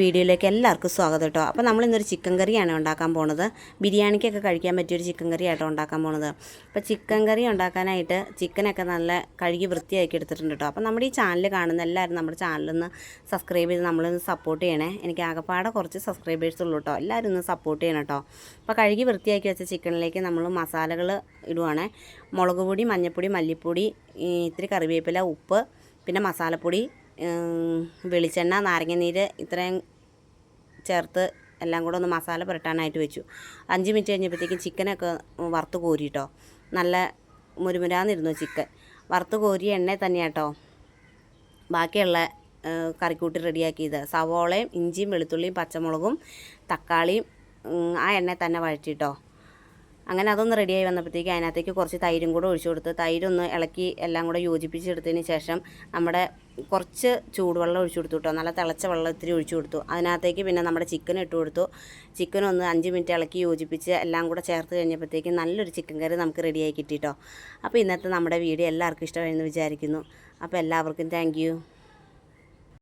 വീഡിയോയിലേക്ക് എല്ലാവർക്കും സ്വാഗതം കേട്ടോ. അപ്പോൾ നമ്മളിന്നൊരു ചിക്കൻ കറിയാണ് ഉണ്ടാക്കാൻ പോണത്. ബിരിയാണിക്കൊക്കെ കഴിക്കാൻ പറ്റിയൊരു ചിക്കൻ കറി ആട്ടോ ഉണ്ടാക്കാൻ പോണത്. അപ്പോൾ ചിക്കൻ കറി ഉണ്ടാക്കാനായിട്ട് ചിക്കനൊക്കെ നല്ല കഴുകി വൃത്തിയാക്കി എടുത്തിട്ടുണ്ട് കേട്ടോ. അപ്പോൾ നമ്മുടെ ഈ ചാനൽ കാണുന്ന എല്ലാവരും നമ്മുടെ ചാനലൊന്ന് സബ്സ്ക്രൈബ് ചെയ്ത് നമ്മളൊന്ന് സപ്പോർട്ട് ചെയ്യണേ. എനിക്ക് ആകെപ്പാടെ കുറച്ച് സബ്സ്ക്രൈബേഴ്സ് ഉള്ളൂ കേട്ടോ. എല്ലാവരും ഒന്ന് സപ്പോർട്ട് ചെയ്യണം കേട്ടോ. അപ്പോൾ കഴുകി വൃത്തിയാക്കി വെച്ച ചിക്കനിലേക്ക് നമ്മൾ മസാലകൾ ഇടുവാണ്. മുളക് പൊടി, മഞ്ഞൾപ്പൊടി, മല്ലിപ്പൊടി, ഇത്തിരി കറിവേപ്പില, ഉപ്പ്, പിന്നെ മസാലപ്പൊടി, വെളിച്ചെണ്ണ, നാരങ്ങനീര് ഇത്രയും ചേർത്ത് എല്ലാം കൂടെ ഒന്ന് മസാല പുരട്ടാനായിട്ട് വെച്ചു. 5 മിനിറ്റ് കഴിഞ്ഞപ്പോഴത്തേക്കും ചിക്കനൊക്കെ വറുത്ത് കോരിട്ടോ. നല്ല മുരുമുരാന്നിരുന്നു ചിക്കൻ. വറുത്ത് കോരിയ എണ്ണ തന്നെയാട്ടോ ബാക്കിയുള്ള കറിക്കൂട്ടി റെഡിയാക്കിയത്. സവോളയും ഇഞ്ചിയും വെളുത്തുള്ളിയും പച്ചമുളകും തക്കാളിയും ആ എണ്ണ തന്നെ വഴറ്റിട്ടോ. അങ്ങനെ അതൊന്ന് റെഡിയായി വന്നപ്പോഴത്തേക്ക് അതിനകത്തേക്ക് കുറച്ച് തൈരും കൂടെ ഒഴിച്ചു കൊടുത്ത് തൈരൊന്ന് ഇളക്കി എല്ലാം കൂടെ യോജിപ്പിച്ചെടുത്തതിന് ശേഷം നമ്മുടെ കുറച്ച് ചൂടുവെള്ളം ഒഴിച്ചു കൊടുത്തു കേട്ടോ. നല്ല തിളച്ച വെള്ളം ഇത്തിരി ഒഴിച്ചു കൊടുത്തു. അതിനകത്തേക്ക് പിന്നെ നമ്മുടെ ചിക്കൻ ഇട്ട് കൊടുത്തു. ചിക്കനൊന്ന് 5 മിനിറ്റ് ഇളക്കി യോജിപ്പിച്ച് എല്ലാം കൂടെ ചേർത്ത് കഴിഞ്ഞപ്പോഴത്തേക്ക് നല്ലൊരു ചിക്കൻ കറി നമുക്ക് റെഡിയായി കിട്ടിട്ടോ. അപ്പോൾ ഇന്നത്തെ നമ്മുടെ വീഡിയോ എല്ലാവർക്കും ഇഷ്ടമായെന്ന് വിചാരിക്കുന്നു. അപ്പോൾ എല്ലാവർക്കും താങ്ക് യു.